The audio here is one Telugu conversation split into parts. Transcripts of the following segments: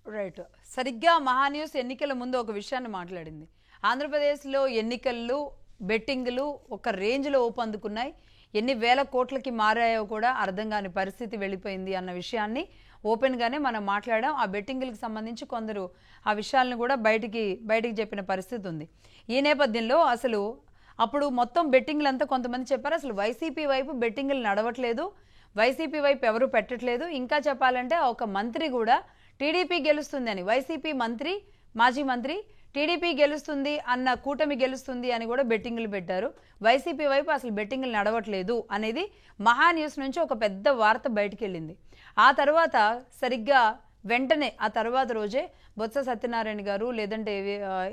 రైట్. సరిగ్గా మహాన్యూస్ ఎన్నికల ముందు ఒక విషయాన్ని మాట్లాడింది. ఆంధ్రప్రదేశ్లో ఎన్నికలు బెట్టింగ్లు ఒక రేంజ్లో ఊపందుకున్నాయి. ఎన్ని వేల కోట్లకి మారాయో కూడా అర్థం కాని పరిస్థితి వెళ్ళిపోయింది అన్న విషయాన్ని ఓపెన్గానే మనం మాట్లాడాం. ఆ బెట్టింగ్లకు సంబంధించి కొందరు ఆ విషయాలను కూడా బయటికి చెప్పిన పరిస్థితి ఉంది. ఈ నేపథ్యంలో అసలు అప్పుడు మొత్తం బెట్టింగ్లు అంతా కొంతమంది చెప్పారు అసలు వైసీపీ వైపు బెట్టింగ్లు నడవట్లేదు, వైసీపీ వైపు ఎవరు పెట్టట్లేదు. ఇంకా చెప్పాలంటే ఒక మంత్రి కూడా టీడీపీ గెలుస్తుంది అని, వైసీపీ మంత్రి మాజీ మంత్రి టీడీపీ గెలుస్తుంది అన్న కూటమి గెలుస్తుంది అని కూడా బెట్టింగ్లు పెట్టారు. వైసీపీ వైపు అసలు బెట్టింగ్లు నడవట్లేదు అనేది మహాన్యూస్ నుంచి ఒక పెద్ద వార్త బయటికి వెళ్ళింది. ఆ తర్వాత సరిగ్గా వెంటనే ఆ తర్వాత రోజే బొత్స సత్యనారాయణ గారు లేదంటే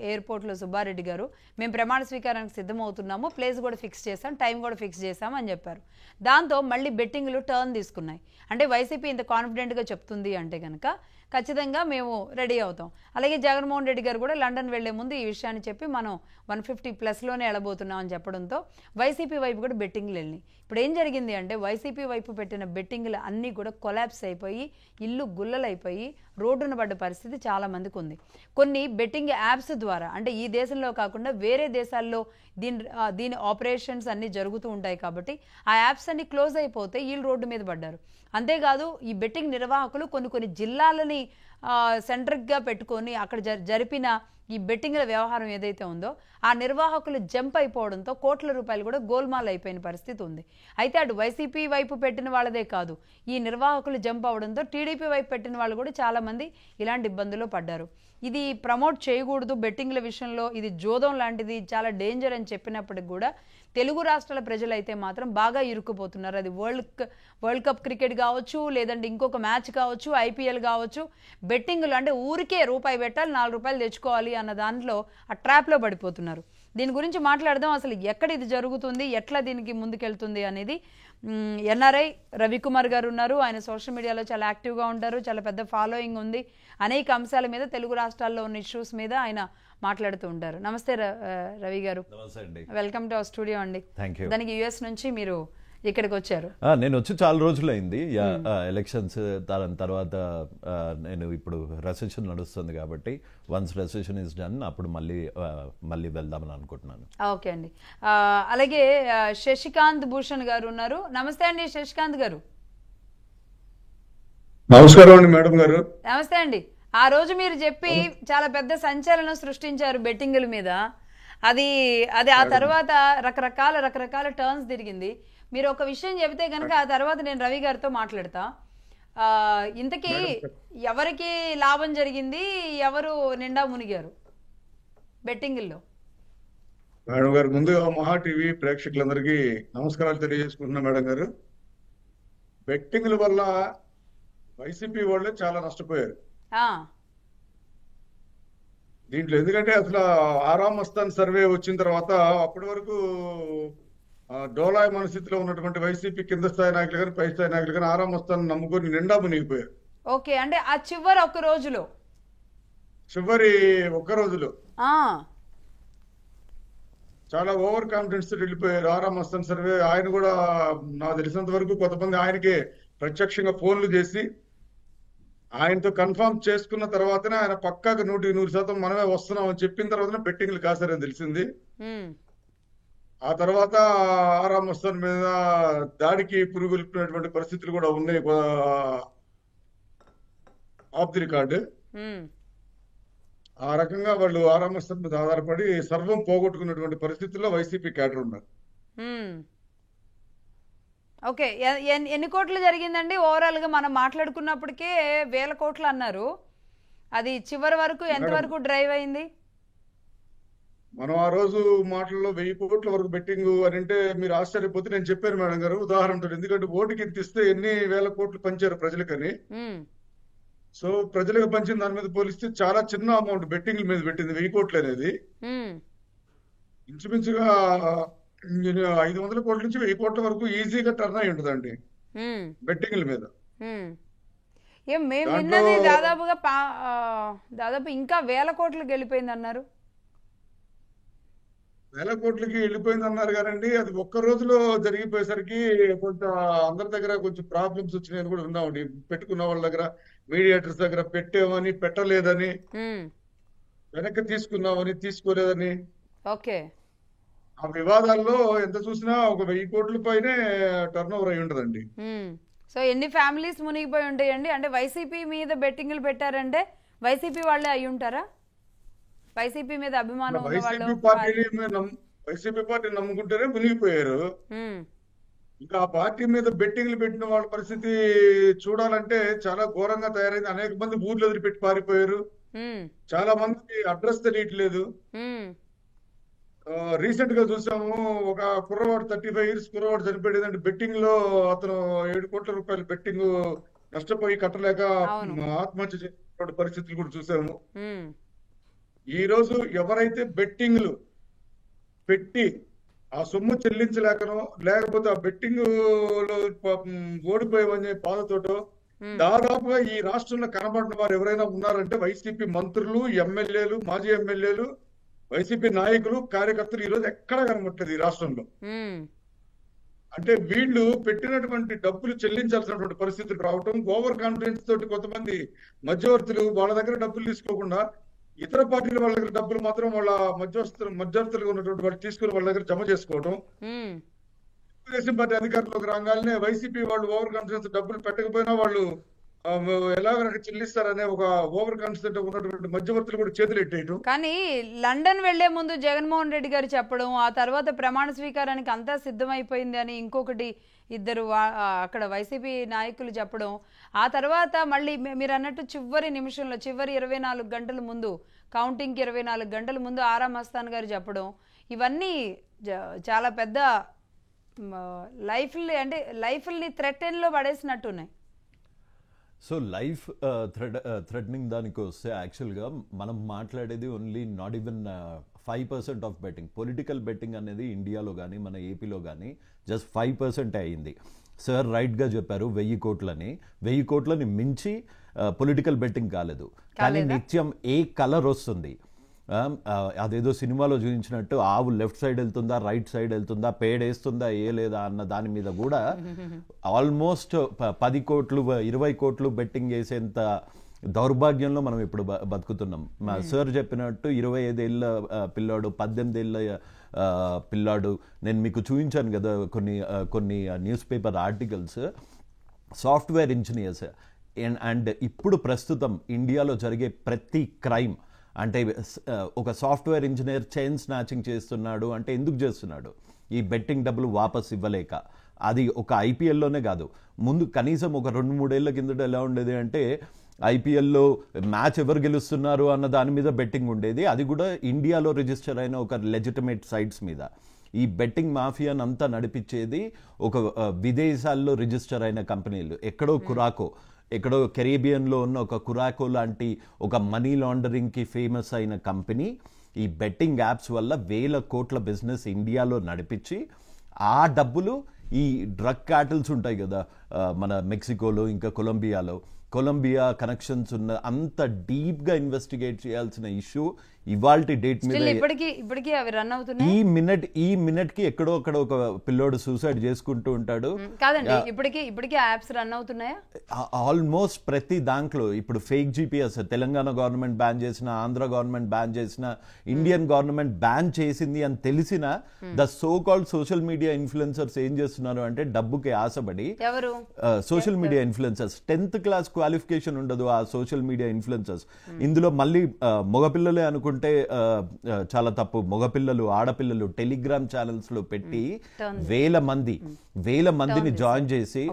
ఎయిర్పోర్ట్లో సుబ్బారెడ్డి గారు మేము ప్రమాణ స్వీకారానికి సిద్ధమవుతున్నాము, ప్లేస్ కూడా ఫిక్స్ చేసాం, టైం కూడా ఫిక్స్ చేసాం అని చెప్పారు. దాంతో మళ్ళీ బెట్టింగ్లు టర్న్ తీసుకున్నాయి. అంటే వైసీపీ ఇంత కాన్ఫిడెంట్గా చెప్తుంది అంటే కనుక ఖచ్చితంగా మేము రెడీ అవుతాం. అలాగే జగన్మోహన్ రెడ్డి గారు కూడా లండన్ వెళ్లే ముందు ఈ విషయాన్ని చెప్పి మనం 150+ వెళ్ళబోతున్నాం అని చెప్పడంతో వైసీపీ వైపు కూడా బెట్టింగ్లు వెళ్ళినాయి. ఇప్పుడు ఏం జరిగింది అంటే వైసీపీ వైపు పెట్టిన బెట్టింగ్లు అన్నీ కూడా కొలాప్స్ అయిపోయి ఇల్లు గుల్లలైపోయి రోడ్డున పడ్డ పరిస్థితి చాలా మందికి ఉంది. కొన్ని బెట్టింగ్ యాప్స్ ద్వారా అంటే ఈ దేశంలో కాకుండా వేరే దేశాల్లో దీని ఆపరేషన్స్ అన్నీ జరుగుతూ ఉంటాయి కాబట్టి ఆ యాప్స్ అన్ని క్లోజ్ అయిపోతే వీళ్ళు రోడ్డు మీద పడ్డారు. అంతేకాదు ఈ బెట్టింగ్ నిర్వాహకులు కొన్ని జిల్లాలని సెంటర్గా పెట్టుకొని అక్కడ జరిపిన ఈ బెట్టింగ్ల వ్యవహారం ఏదైతే ఉందో ఆ నిర్వాహకులు జంప్ అయిపోవడంతో కోట్ల రూపాయలు కూడా గోల్మాల్ అయిపోయిన పరిస్థితి ఉంది. అయితే అటు వైసీపీ వైపు పెట్టిన వాళ్ళదే కాదు, ఈ నిర్వాహకులు జంప్ అవడంతో టీడీపీ వైపు పెట్టిన వాళ్ళు కూడా చాలామంది ఇలాంటి ఇబ్బందుల్లో పడ్డారు. ఇది ప్రమోట్ చేయకూడదు బెట్టింగ్ల విషయంలో, ఇది జోదం లాంటిది, చాలా డేంజర్ అని చెప్పినప్పటికి కూడా తెలుగు రాష్ట్రాల ప్రజలు అయితే మాత్రం బాగా ఇరుక్కుపోతున్నారు. అది వరల్డ్ కప్ క్రికెట్ కావచ్చు, లేదంటే ఇంకొక మ్యాచ్ కావచ్చు, ఐపీఎల్ కావచ్చు, బెట్టింగ్లు అంటే ఊరికే రూపాయి పెట్టాలి 4 రూపాయలు తెచ్చుకోవాలి అన్న దాంట్లో ఆ ట్రాప్లో పడిపోతున్నారు. దీని గురించి మాట్లాడదాం. అసలు ఎక్కడ ఇది జరుగుతుంది, ఎట్లా దీనికి ముందుకెళ్తుంది అనేది ఎన్ఆర్ఐ రవికుమార్ గారు ఉన్నారు. ఆయన సోషల్ మీడియాలో చాలా యాక్టివ్గా ఉంటారు, చాలా పెద్ద ఫాలోయింగ్ ఉంది. అనేక అంశాల మీద తెలుగు రాష్ట్రాల్లో ఉన్న ఇష్యూస్ మీద ఆయన మాట్లాడుతూ ఉంటారు. నమస్తే రవి గారు, వెల్కమ్ టు అవర్ స్టూడియో అండి. దానికి యుఎస్ నుంచి మీరు ఇక్కడికి వచ్చారు. నేను వచ్చి చాలా రోజులైంది. ఎలక్షన్స్ తర్వాత నేను ఇప్పుడు రెసెషన్ నడుస్తుంది కాబట్టి వన్స్ రెసెషన్ ఇస్ డన్ అప్పుడు మళ్ళీ వెళ్దామని అనుకుంటున్నాను. ఓకే అండి. అలాగే శశికాంత్ భూషణ్ గారు ఉన్నారు. నమస్తే అండి శశికాంత్ గారు. నమస్కారం అండి మేడం గారు. నమస్తే అండి. ఆ రోజు మీరు చెప్పి చాలా పెద్ద సంచలనం సృష్టించారు బెట్టింగుల మీద. అది ఆ తర్వాత రకరకాల టర్న్స్ తిరిగింది. మీరు ఒక విషయం చెబితే కనుక ఆ తర్వాత నేను రవి గారితో మాట్లాడతా. ఇంతకీ ఎవరికి లాభం జరిగింది, ఎవరు నిండా మునిగారు బెట్టింగుల్లో? మేడం గారు, ముందుగా మహా టీవీ ప్రేక్షకులందరికీ నమస్కారాలు తెలియజేసుకుంటున్నా. మేడం గారు, బెట్టింగుల వల్ల వైసీపీ వాళ్ళే చాలా నష్టపోయారు దీంట్లో. ఎందుకంటే అసలు ఆరామ్ మస్తాన్ సర్వే వచ్చిన తర్వాత అప్పటి వరకు డోలాయ్ మనస్థితిలో ఉన్నటువంటి వైసీపీ కింద స్థాయి నాయకులు కానీ పై స్థాయి నాయకులు కానీ ఆరామ్ మస్తాన్ నమ్ముకొని నిండా మునిగిపోయారు. ఓకే, అంటే ఆ చివరి ఒక్క రోజులో చాలా ఓవర్ కాన్ఫిడెన్స్ వెళ్ళిపోయారు. ఆరామ్ మస్తాన్ సర్వే ఆయన కూడా నాకు తెలిసినంత వరకు కొంతమంది ఆయనకే ప్రత్యక్షంగా ఫోన్లు చేసి ఆయనతో కన్ఫర్మ్ చేసుకున్న తర్వాతనే ఆయన పక్కాగా 100% మనమే వస్తున్నాం అని చెప్పిన తర్వాతనే బెట్టింగ్లు కాసారని తెలిసింది. ఆ తర్వాత ఆరామ్ మస్తాన్ మీద దాడికి పురుగులిపినటువంటి పరిస్థితులు కూడా ఉన్నాయి ఆఫ్ ది రికార్డు. ఆ రకంగా వాళ్ళు ఆరామ్ మస్తాన్ మీద ఆధారపడి సర్వం పోగొట్టుకున్నటువంటి పరిస్థితుల్లో వైసీపీ క్యాడర్ ఉన్నారు. ఓకే, ఎన్ని కోట్లు జరిగిందండి ఓవరాల్ గా? మనం మాట్లాడుకున్నప్పటికే వేల కోట్లు అన్నారు. అది చివరి వరకు ఎంతవరకు డ్రైవ్ అయింది? మనం ఆ రోజు మాటల్లో 1000 కోట్ల వరకు బెట్టింగ్ అని అంటే మీరు ఆశ్చర్యపోతే నేను చెప్పాను మేడం గారు ఉదాహరణతో. ఎందుకంటే ఓటుకి ఇస్తే ఎన్ని వేల కోట్లు పంచారు ప్రజలకని. సో ప్రజలకు పంచిన దాని మీద పోలిస్తే చాలా చిన్న అమౌంట్ బెట్టింగ్ల మీద పెట్టింది 1000 కోట్లు అనేది. ఇంచుమించుగా 500 కోట్ల నుంచి 1000 కోట్ల వరకు ఈజీగా టర్న్ అయి ఉంటుందండి బెట్టింగ్ల మీద. దాదాపు ఇంకా వేల కోట్లు గెలిపోయింది అన్నారు. వేల కోట్లకి వెళ్ళిపోయింది అన్నారు కానండి, అది ఒక్క రోజులో జరిగిపోయేసరికి కొంత అందరి దగ్గర కొంచెం ప్రాబ్లమ్స్ వచ్చినాయని కూడా విన్నామండి. పెట్టుకున్న వాళ్ళ దగ్గర, మీడియేటర్స్ దగ్గర పెట్టామని, పెట్టలేదని, ఉమ్, వెనక్కి తీసుకున్నామని, తీసుకోలేదని, ఓకే. ఆ వివాదాల్లో ఎంత చూసినా ఒక 1000 కోట్ల పైనే టర్న్ ఓవర్ అయి ఉంటదండి. సో ఎన్ని ఫ్యామిలీస్ మునిగిపోయి ఉంటాయండి? అంటే వైసీపీ మీద బెట్టింగ్లు పెట్టారంటే వైసీపీ వాళ్ళే అయి ఉంటారా? వైసీపీ మీద అభిమానం ఉన్న వాళ్ళు? వైసీపీ పార్టీని నమ్ముకుంటేనే మునిగిపోయారు. ఉమ్, ఇంకా ఆ పార్టీ మీద బెట్టింగ్లు పెట్టిన వాళ్ళ పరిస్థితి చూడాలంటే చాలా ఘోరంగా తయారైంది. అనేక మంది ఊర్లు వదిలిపెట్టి పారిపోయారు. ఉమ్, చాలా మందికి అడ్రస్ తెలియట్లేదు. ఉమ్, రీసెంట్ గా చూసాము, ఒక కుర్రవాడు 35 ఇయర్స్ కుర్రవాడు చనిపోయేదంటే బెట్టింగ్ లో అతను 7 కోట్ల రూపాయలు బెట్టింగ్ నష్టపోయి కట్టలేక అవును. ఆత్మహత్య చేసిన పరిస్థితులు కూడా చూసాము. ఉమ్, ఈ రోజు ఎవరైతే బెట్టింగ్లు పెట్టి ఆ సొమ్ము చెల్లించలేకనో, లేకపోతే ఆ బెట్టింగ్ లో పాపం ఓడిపోయామనే బాధతోటో, ఉమ్, దాదాపుగా ఈ రాష్ట్రంలో కనబడిన వారు ఎవరైనా ఉన్నారంటే వైసీపీ మంత్రులు, ఎమ్మెల్యేలు, మాజీ ఎమ్మెల్యేలు, వైసీపీ నాయకులు, కార్యకర్తలు ఈ రోజు ఎక్కడా కనబట్టలేదు ఈ రాష్ట్రంలో. ఉమ్, అంటే వీళ్ళు పెట్టినటువంటి డబ్బులు చెల్లించాల్సినటువంటి పరిస్థితులు రావటం, ఓవర్ కాన్ఫిడెన్స్ తోటి కొంతమంది మధ్యవర్తులు వాళ్ళ దగ్గర డబ్బులు తీసుకోకుండా ఇతర పార్టీల వాళ్ళ దగ్గర డబ్బులు మాత్రం వాళ్ళ మధ్యవర్తులుగా ఉన్నటువంటి వాళ్ళు తీసుకుని వాళ్ళ దగ్గర జమ చేసుకోవడం. ఉమ్, తెలుగుదేశం పార్టీ అధికారంలోకి రాగానే వైసీపీ వాళ్ళు ఓవర్ కాన్ఫిడెన్స్ డబ్బులు పెట్టకపోయినా వాళ్ళు ఎలాగ చెల్లిస్తారనే ఒక ఓవర్ కాన్ఫిడెంట్ ఉన్నటువంటి మధ్యవర్తులు కూడా చేతులు ఎట్టేయటం. కానీ లండన్ వెళ్లే ముందు జగన్మోహన్ రెడ్డి గారు చెప్పడం, ఆ తర్వాత ప్రమాణ స్వీకారానికి అంతా సిద్ధమైపోయింది అని ఇంకొకటి ఇద్దరు అక్కడ వైసీపీ నాయకులు చెప్పడం, ఆ తర్వాత మళ్ళీ మీరు అన్నట్టు చివరి నిమిషంలో, చివరి 24 గంటల ముందు, కౌంటింగ్కి 24 గంటల ముందు ఆరా మస్తాన్ గారు చెప్పడం, ఇవన్నీ చాలా పెద్ద లైఫ్ని థ్రెటన్లో పడేసినట్టున్నాయి. సో లైఫ్ థ్రెటనింగ్ దానికి వస్తే యాక్చువల్గా మనం మాట్లాడేది only not even 5% of betting. Political betting అనేది ఇండియాలో కానీ మన ఏపీలో కానీ జస్ట్ 5% అయింది. సార్ రైట్గా చెప్పారు 1000 కోట్లని. 1000 కోట్లని మించి పొలిటికల్ బెట్టింగ్ కాలేదు. కానీ నిత్యం ఏ కలర్ వస్తుంది, అదేదో సినిమాలో చూపించినట్టు ఆవు లెఫ్ట్ సైడ్ వెళ్తుందా, రైట్ సైడ్ వెళ్తుందా, పేడేస్తుందా, ఏ లేదా అన్న దాని మీద కూడా ఆల్మోస్ట్ 10 కోట్లు 20 కోట్లు బెట్టింగ్ చేసేంత దౌర్భాగ్యంలో మనం ఇప్పుడు బతుకుతున్నాం. మా సార్ చెప్పినట్టు 25 ఏళ్ళ పిల్లాడు, 18 ఏళ్ళ పిల్లాడు, నేను మీకు చూపించాను కదా కొన్ని news paper articles, software engineers. And ఇప్పుడు ప్రస్తుతం ఇండియాలో జరిగే ప్రతి క్రైమ్, అంటే ఒక సాఫ్ట్వేర్ ఇంజనీర్ చైన్ స్నాచింగ్ చేస్తున్నాడు అంటే ఎందుకు చేస్తున్నాడు? ఈ బెట్టింగ్ డబ్బులు వాపస్ ఇవ్వలేక. అది ఒక ఐపీఎల్లోనే కాదు, ముందు కనీసం ఒక 2-3 ఏళ్ల కిందట ఎలా ఉండేది అంటే ఐపీఎల్లో మ్యాచ్ ఎవరు గెలుస్తున్నారు అన్న దాని మీద బెట్టింగ్ ఉండేది. అది కూడా ఇండియాలో రిజిస్టర్ అయిన ఒక లెజిటిమేట్ సైట్స్ మీద. ఈ బెట్టింగ్ మాఫియాని అంతా నడిపించేది ఒక విదేశాల్లో రిజిస్టర్ అయిన కంపెనీలు. ఎక్కడో కురాకో, ఎక్కడో కెరీబియన్లో ఉన్న ఒక కురాకో లాంటి ఒక మనీ లాండరింగ్కి ఫేమస్ అయిన కంపెనీ ఈ బెట్టింగ్ యాప్స్ వల్ల 1000 కోట్ల బిజినెస్ ఇండియాలో నడిపించి, ఆ డబ్బులు ఈ డ్రగ్ క్యాటిల్స్ ఉంటాయి కదా మన మెక్సికోలో, ఇంకా కొలంబియా కనెక్షన్స్ ఉన్న అంత డీప్గా ఇన్వెస్టిగేట్ చేయాల్సిన ఇష్యూ ఇవాల్టి డేట్ మీద ఇప్పటికీ అవి రన్ అవుతున్నాయి. ఈ మినిట్ కి ఎక్కడో అక్కడ ఒక పిల్లోడు సూసైడ్ చేసుకుంటూ ఉంటాడు. కాదండి, ఇప్పటికీ యాప్స్ రన్ అవుతున్నాయా? ఆల్మోస్ట్ ప్రతి దాంట్లో. ఇప్పుడు fake GPS Telangana government ban చేసిన, ఆంధ్ర గవర్నమెంట్ బ్యాన్ చేసిన, ఇండియన్ గవర్నమెంట్ బ్యాన్ చేసింది అని తెలిసిన the so called social media influencers ఏం చేస్తున్నారు అంటే డబ్బుకి ఆశపడి, ఎవరు social media influencers, 10th class qualification ఉండదు ఆ సోషల్ మీడియా ఇన్ఫ్లుయెన్సర్స్. ఇందులో మళ్ళీ మగపిల్లలే అనుకుంటే చాలా తప్పు. మగపిల్లలు, ఆడపిల్లలు టెలిగ్రామ్ ఛానల్స్ లో పెట్టి వేల మందిని జాయిన్ చేసి,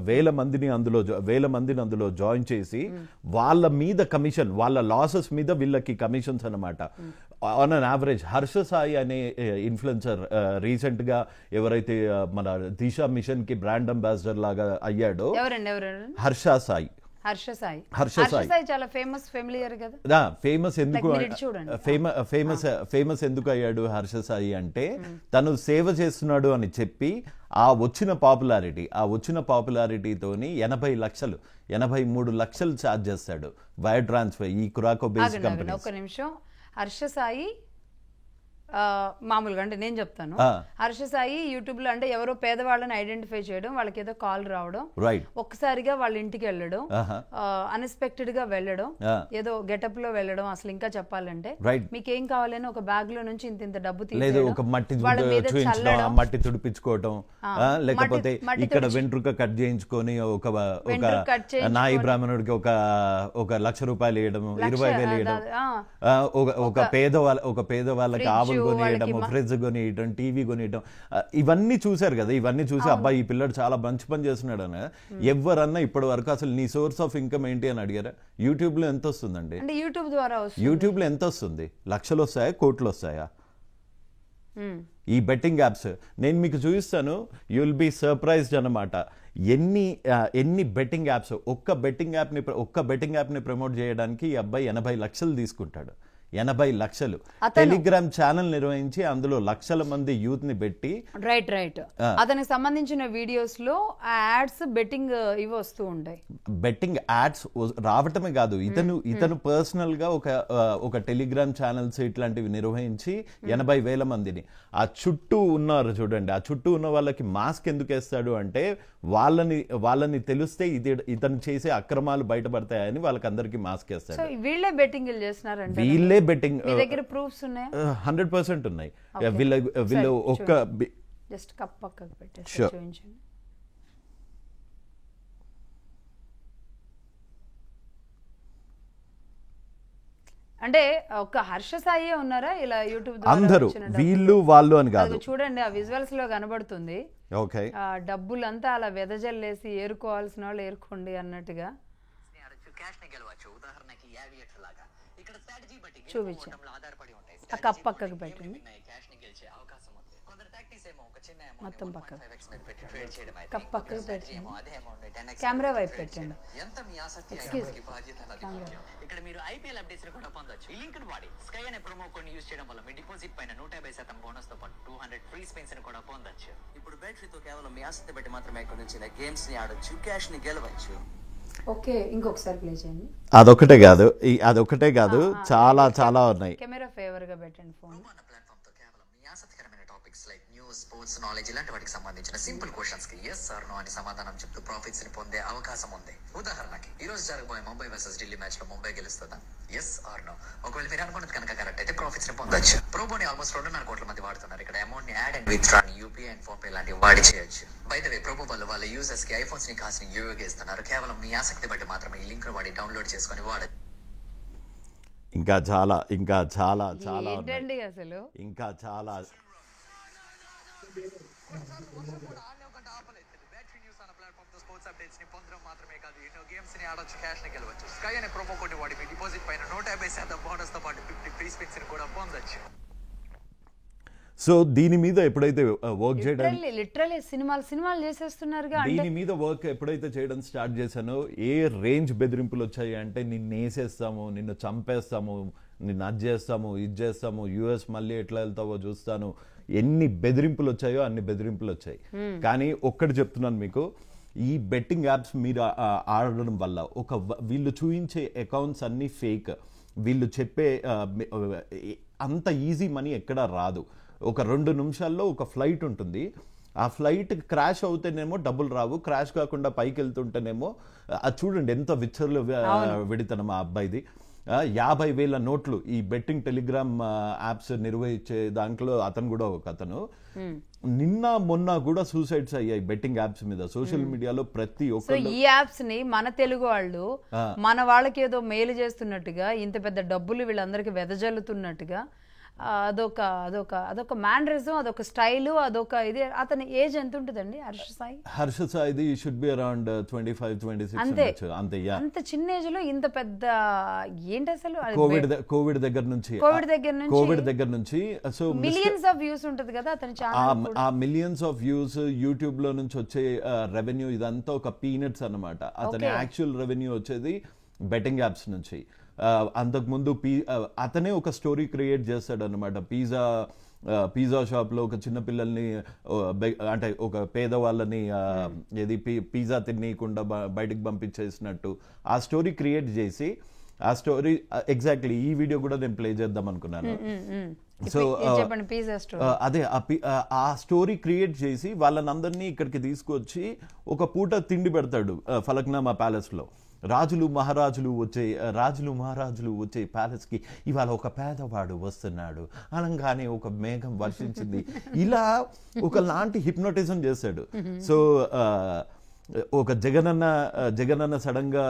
వేల మందిని అందులో జాయిన్ చేసి వాళ్ళ మీద కమిషన్, వాళ్ళ లాసెస్ మీద వీళ్ళకి కమిషన్స్ అన్నమాట. On an average Harsha Sai అనే ఇన్ఫ్లుయెన్సర్ రీసెంట్ గా ఎవరైతే మన దిశ మిషన్ కి బ్రాండ్ అంబాసిడర్ లాగా అయ్యాడో, హర్ష సాయి చాలా ఫేమస్ కదా. ఫేమస్ ఎందుకు అయ్యాడు హర్ష సాయి అంటే, తను సేవ చేస్తున్నాడు అని చెప్పి ఆ వచ్చిన పాపులారిటీతోని 83 లక్షలు ఛార్జ్ చేస్తాడు వైర్ ట్రాన్స్ఫర్ ఈ కురాకో బేస్డ్ కంపెనీ. ఒక నిమిషం, హర్ష సాయి మామూలుగా అంటే నేను చెప్తాను, హర్ష సాయి యూట్యూబ్ లో అంటే ఎవరో పేదవాళ్ళని ఐడెంటిఫై చేయడం, వాళ్ళకి ఏదో కాల్ రావడం, ఒక్కసారిగా వాళ్ళ ఇంటికి వెళ్ళడం, అన్ఎక్స్పెక్టెడ్ గా వెళ్ళడం, ఏదో గెటప్ లో వెళ్ళడం, అసలు ఇంకా చెప్పాలంటే మీకేం కావాలని ఒక బ్యాగ్ లో నుంచి ఇంత డబ్బు వాళ్ళ మీద చల్లడం, మట్టి తుడిపించుకోవడం, లేకపోతే ఇక్కడ వెంట్రుక కట్ చేయించుకొని ఒక నాయి బ్రాహ్మణుడికి ఒక 1,00,000 రూపాయలు వేయడం, 20,000 వేయడం, ఒక పేదవాళ్ళకి ఆవులు కొనియడం, ఫ్రిడ్జ్ కొనియడం, టీవీ కొనియడం, ఇవన్నీ చూసారు కదా. ఇవన్నీ చూసి అబ్బాయి ఈ పిల్లడు చాలా మంచి పని చేస్తున్నాడు అని ఎవరన్నా ఇప్పటి వరకు అసలు నీ సోర్స్ ఆఫ్ ఇన్కమ్ ఏంటి అని అడిగారా? యూట్యూబ్ లో ఎంత వస్తుందండి? యూట్యూబ్ లో ఎంత వస్తుంది? లక్షలు వస్తాయా, కోట్లు వస్తాయా? ఈ బెట్టింగ్ యాప్స్ నేను మీకు చూపిస్తాను, యూ విల్ బి సర్ప్రైజ్డ్ అన్నమాట. ఎన్ని బెట్టింగ్ యాప్స్, ఒక్క బెట్టింగ్ యాప్ని ప్రమోట్ చేయడానికి ఈ అబ్బాయి 80 లక్షలు తీసుకుంటాడు. 80 లక్షలు. టెలిగ్రామ్ ఛానల్ నిర్వహించి అందులో లక్షల మంది యూత్ ని పెట్టి, రైట్ అతనికి సంబంధించిన వీడియోస్ లో యాడ్స్ బెట్టింగ్ ఇవి వస్తూ ఉంటాయి. బెట్టింగ్ యాడ్స్ రావటమే కాదు, ఇతను పర్సనల్ గా ఒక టెలిగ్రామ్ ఛానల్స్ ఇట్లాంటివి నిర్వహించి 80,000 మందిని ఆ చుట్టూ ఉన్నారు చూడండి. ఆ చుట్టూ ఉన్న వాళ్ళకి మాస్క్ ఎందుకు వేస్తాడు అంటే వాళ్ళని తెలిస్తే ఇతను చేసే అక్రమాలు బయటపడతాయని వాళ్ళకందరికీ మాస్క్ వేస్తాడు. వీళ్ళే బెట్టింగ్ చేస్తున్నారంటే, వీళ్ళే బెట్టింగ్ 100% ఉన్నాయి. వీళ్ళు ఒక్క జస్ట్ కప్ పక్కకు పెట్టేసి చూపించండి. అంటే ఒక హర్ష సాయి ఉన్నారా ఇలా యూట్యూబ్ ద్వారా? అందరూ వీళ్ళు వాళ్ళు అని కాదు, చూడండి ఆ విజువల్స్ లో కనబడుతుంది. ఓకే, డబ్బులంతా అలా వెదజల్లేసి ఏరుకోవాల్సిన వాళ్ళు ఏరుకోండి అన్నట్టుగా చూపించాను. ఆ కప్ పక్కకు పెట్టండి, మొత్తం పక్కకు కప్ పక్కకు పెట్టండి, కెమెరా వైపు పెట్టండి. ఇక్కడ మీరు ఐపీఎల్ అప్డేట్స్ కూడా పొందొచ్చు. ఈ లింక్ ను వాడి స్కై అనే ప్రోమో కోడ్ యూస్ చేయడం వల్ల మీ డిపాజిట్ పైన 150% బోనస్ తో పాటు 200 ఫ్రీ స్పిన్స్ ని కూడా పొందొచ్చు. ఇప్పుడు బ్యాటరీతో కేవలం మీ ఆసక్తి బట్టి మాత్రమే ఇక్కడ నుంచి గేమ్స్ ని ఆడొచ్చు, క్యాష్ ని గెలవచ్చు. ఓకే, ఇంకొకసారి ప్లే చేయండి. అదొకటే కాదు చాలా చాలా ఉన్నాయి. కెమెరా ఫేవర్ గా పెట్టండి ఫోన్. ప్లాట్ఫామ్ తో కేవలం మీ ఆసక్తికరమైన topics like news, sports, knowledge ఇలాంటి వాటికి సంబంధించిన సింపుల్ క్వశ్చన్స్ కి yes or no అని సమాధానం చెప్తూ ప్రాఫిట్స్ ని పొందే అవకాశం ఉంది. ఉదాహరణకి ఈ రోజు జరగబోయే ముంబై వర్సెస్ ఢిల్లీ మ్యాచ్ లో ముంబై గెలుస్తుందా? yes or no. ఒకవేళ మీరు అనుకున్నది కనుక కరెక్ట్ అయితే ప్రాఫిట్స్ ని పొందొచ్చు. ప్రోబోని ఆల్మోస్ట్ 2.5 కోట్ల మంది వాడుతున్నారు. ఇక్కడ అమౌంట్ ని add and withdraw, UPI and phone pay లాంటివి వాడి చేయొచ్చు. బై ద వే ప్రోబో వాళ్ళ యూజర్స్ కి ఐఫోన్స్ ని కాస్ట్ ని యూగా ఇస్తున్నారు. కేవలం మీ ఆసక్తి బట్టి మాత్రమే ఈ లింక్ ను వాడి డౌన్లోడ్ చేసుకొని వాడచ్చు. ఇంకా చాలా ఏంటండి అసలు, ఇంకా చాలా స్పోర్ట్స్ అప్డేట్స్ ని పొందడం మాత్రమే కాదు, ఎన్నో గేమ్స్ ని ఆడొచ్చు, క్యాష్ ని గెలవచ్చు. స్కై అనే ప్రోమో కోడ్ వాడి మీ డిపాజిట్ పైన 150% బోనస్ తో పాటు 50 ఫ్రీ స్పిన్స్ ని కూడా పొందొచ్చు. సో దీని మీద ఎప్పుడైతే వర్క్ చేయడం, లిటరల్లీ సినిమాలు చేసేస్తున్నారుగా. దీని మీద వర్క్ ఎప్పుడైతే చేయడం స్టార్ట్ చేశానో ఏ రేంజ్ బెదిరింపులు వచ్చాయి అంటే, నిన్ను వేసేస్తాము, నిన్ను చంపేస్తాము, నిన్ను అది చేస్తాము, ఇది చేస్తాము, యుఎస్ మళ్ళీ ఎట్లా వెళ్తావో చూస్తాను, ఎన్ని బెదిరింపులు వచ్చాయో అన్ని బెదిరింపులు వచ్చాయి. కానీ ఒక్కటి చెప్తున్నాను మీకు, ఈ బెట్టింగ్ యాప్స్ మీరు ఆడడం వల్ల వీళ్ళు చూపించే అకౌంట్స్ అన్నీ ఫేక్. వీళ్ళు చెప్పే అంత ఈజీ మనీ ఎక్కడా రాదు. ఒక 2 నిమిషాల్లో ఒక ఫ్లైట్ ఉంటుంది, ఆ ఫ్లైట్ క్రాష్ అవుతేనేమో డబ్బులు రావు, క్రాష్ కాకుండా పైకి వెళ్తుంటేనేమో అది చూడండి ఎంత విచ్చర్లు విడితనం ఆ అబ్బాయిది. 50,000 నోట్లు ఈ బెట్టింగ్ టెలిగ్రామ్ యాప్స్ నిర్వహించే దాంట్లో అతను కూడా ఒక అతను. నిన్న మొన్న కూడా సూసైడ్స్ అయ్యాయి బెట్టింగ్ యాప్స్ మీద సోషల్ మీడియాలో ప్రతి ఒక్కరు. ఈ యాప్స్ ని మన తెలుగు వాళ్ళు మన వాళ్ళకి ఏదో మేలు చేస్తున్నట్టుగా, ఇంత పెద్ద డబ్బులు వీళ్ళందరికీ వెదజల్లుతున్నట్టుగా, అదొక మ్యానరిజం, అదొక స్టైల్, అదొక ఇది. అతని ఏజ్ ఎంత ఉంటుందండి హర్ష సాయిది? షుడ్ బి అరౌండ్ 25-26 అంతే. అంత చిన్న ఏజ్ లో ఇంత పెద్ద ఏంటి అసలు? కోవిడ్ దగ్గర నుంచి సో మిలియన్స్ ఆఫ్ వ్యూస్ ఉంటది కదా అతని ఛానల్. ఆ మిలియన్స్ ఆఫ్ వ్యూస్, యూట్యూబ్ లో నుంచి వచ్చే రెవెన్యూ ఇదంతా ఒక పీనట్స్ అన్నమాట. అతని యాక్చువల్ రెవెన్యూ వచ్చేది బెట్టింగ్ యాప్స్ నుంచి. అంతకుముందు అతనే ఒక స్టోరీ క్రియేట్ చేస్తాడు అనమాట. పిజ్జా షాప్లో ఒక చిన్న పిల్లల్ని, అంటే ఒక పేదవాళ్ళని పిజ్జా తినకుండా బయటకు పంపించేసినట్టు ఆ స్టోరీ క్రియేట్ చేసి, ఆ స్టోరీ ఎగ్జాక్ట్లీ ఈ వీడియో కూడా నేను ప్లే చేద్దాం అనుకున్నాను. సో చెప్పండి పీస్ అదే ఆ స్టోరీ క్రియేట్ చేసి వాళ్ళనందరినీ ఇక్కడికి తీసుకొచ్చి ఒక పూట తిండి పెడతాడు ఫలక్నామా ప్యాలెస్ లో. రాజులు మహారాజులు వచ్చే ప్యాలెస్ కి ఇవాళ ఒక పేదవాడు వస్తున్నాడు అనగానే ఒక మేఘం వర్షించింది, ఇలా ఒకలాంటి హిప్నోటిజం చేశాడు. సో ఒక జగనన్న సడన్ గా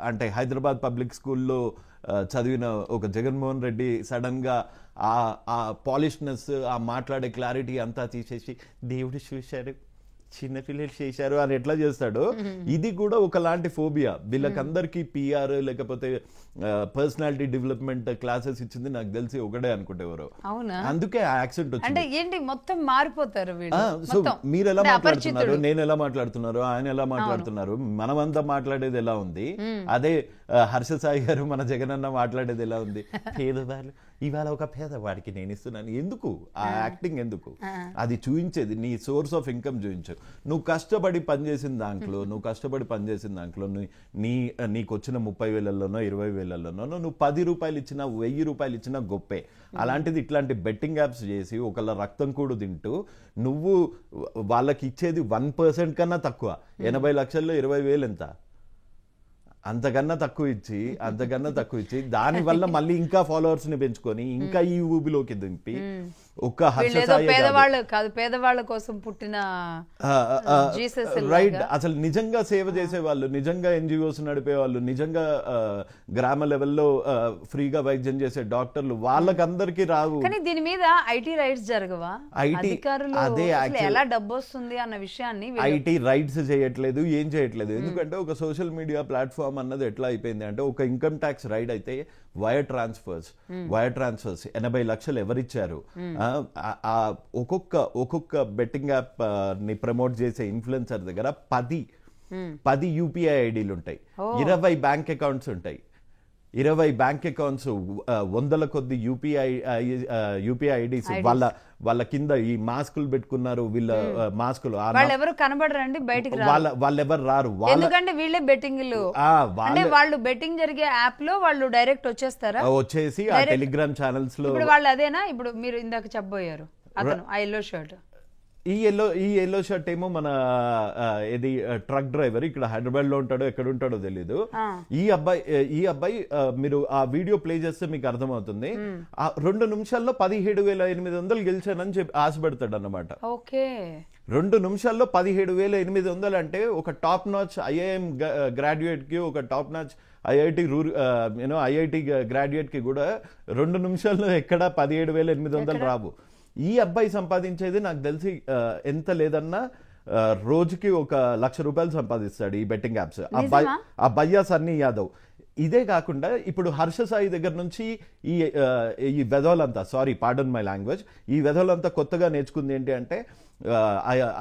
అంటే హైదరాబాద్ పబ్లిక్ స్కూల్లో చదివిన ఒక జగన్మోహన్ రెడ్డి సడన్ గా ఆ పాలిష్నెస్, ఆ మాట్లాడే క్లారిటీ అంతా తీసేసి దేవుడు చూశాడు, చిన్నపిల్లలు చేశారు అని ఎట్లా చేస్తాడో ఇది కూడా ఒకలాంటి ఫోబియా. వీళ్ళకందరికీ పిఆర్ లేకపోతే పర్సనాలిటీ డెవలప్మెంట్ క్లాసెస్ ఇచ్చింది నాకు తెలిసి ఒకటే అనుకుంటేవారు. అందుకే ఆ యాక్సెంట్ వచ్చింది. ఏంటి మొత్తం మారిపోతారు. సో మీరు ఎలా మాట్లాడుతున్నారు, నేను ఎలా మాట్లాడుతున్నారు, ఆయన ఎలా మాట్లాడుతున్నారు, మనమంతా మాట్లాడేది ఎలా ఉంది, అదే హర్ష సాయి గారు మన జగనన్న మాట్లాడేది ఎలా ఉంది, పేదవాళ్ళు ఇవాళ ఒక పేదవాడికి నేను ఇస్తున్నాను. ఎందుకు ఆ యాక్టింగ్, ఎందుకు అది చూపించేది? నీ సోర్స్ ఆఫ్ ఇన్కమ్ చూపించు. నువ్వు కష్టపడి పనిచేసిన దాంట్లో నీకు వచ్చిన 30,000లోనో 20,000లోనో నువ్వు 10 రూపాయలు ఇచ్చినా 1000 రూపాయలు ఇచ్చినా గొప్పే. అలాంటిది ఇట్లాంటి బెట్టింగ్ యాప్స్ చేసి ఒకళ్ళ రక్తం కూడా తింటూ నువ్వు వాళ్ళకి ఇచ్చేది 1% కన్నా తక్కువ. 80 లక్షల్లో 20,000 ఎంత? అంతకన్నా తక్కువ ఇచ్చి దానివల్ల మళ్ళీ ఇంకా ఫాలోవర్స్ ని పెంచుకొని ఇంకా ఈ ఊబిలోకి దింపి ఒక్క పేదవాళ్ళ కోసం పుట్టిన రైట్. అసలు నిజంగా సేవ చేసే వాళ్ళు, నిజంగా ఎన్జిఓస్ నడిపే వాళ్ళు, నిజంగా గ్రామ లెవెల్లో ఫ్రీగా వైద్యం చేసే డాక్టర్లు వాళ్ళకందరికీ రావు. కానీ దీని మీద ఐటీ రైట్స్ జరగవా? అదే ఎలా డబ్బు వస్తుంది అన్న విషయాన్ని ఐటీ రైట్స్ చేయట్లేదు, ఏం చేయట్లేదు. ఎందుకంటే ఒక సోషల్ మీడియా ప్లాట్ఫామ్ అన్నది ఎట్లా అయిపోయింది అంటే, ఒక ఇన్కమ్ ట్యాక్స్ రైడ్ అయితే వైర్ ట్రాన్స్ఫర్స్ 80 లక్షలు ఎవరిచ్చారు, ఒక్కొక్క బెట్టింగ్ యాప్ ని ప్రమోట్ చేసే ఇన్ఫ్లుయెన్సర్ దగ్గర 10 యూపీఐ ఐడీలు ఉంటాయి, 20 బ్యాంక్ అకౌంట్స్ ఉంటాయి, 20 బ్యాంక్ అకౌంట్స్, 100 కొద్ది యూపీఐ ఐడీస్. వాళ్ళ కింద ఈ మాస్కులు పెట్టుకున్నారు, వీళ్ళ మాస్కులు ఎవరు కనబడరండి బయటికి, వాళ్ళెవరు రారు. ఎందుకంటే వీళ్ళే బెట్టింగ్ వాళ్ళు బెట్టింగ్ జరిగే యాప్ లో వాళ్ళు డైరెక్ట్ వచ్చేసి ఆ టెలిగ్రామ్ ఛానల్స్ లో వాళ్ళు అదేనా ఇప్పుడు మీరు ఇందాక చెప్పబోయారు అతను ఆ ఎల్లో షర్ట్. ఈ ఎల్లో షర్ట్ ఏమో మన ఇది ట్రక్ డ్రైవర్, ఇక్కడ హైదరాబాద్ లో ఉంటాడో ఎక్కడ ఉంటాడో తెలీదు. ఈ అబ్బాయి మీరు ఆ వీడియో ప్లే చేస్తే మీకు అర్థమవుతుంది. 2 నిమిషాల్లో 17,800 గెలిచానని చెప్పి ఆశపడతాడు అన్నమాట. 2 నిమిషాల్లో 17,800 అంటే ఒక టాప్ నాచ్ ఐఐఎం గ్రాడ్యుయేట్ కి, ఒక టాప్ నాచ్ ఐఐటి గ్రాడ్యుయేట్ కి కూడా 2 నిమిషాల్లో ఎక్కడ 17,800 రావు. ఈ అబ్బాయి సంపాదించేది నాకు తెలిసి ఎంత లేదన్నా రోజుకి 1,00,000 రూపాయలు సంపాదిస్తాడు ఈ బెట్టింగ్ యాప్స్. ఆ భయ్యా సన్నీ యాదవ్. ఇదే కాకుండా ఇప్పుడు హర్ష సాయి దగ్గర నుంచి ఈ వెధవలంతా, పార్డన్ మై లాంగ్వేజ్, ఈ వెధవలంతా కొత్తగా నేర్చుకుంది ఏంటి అంటే,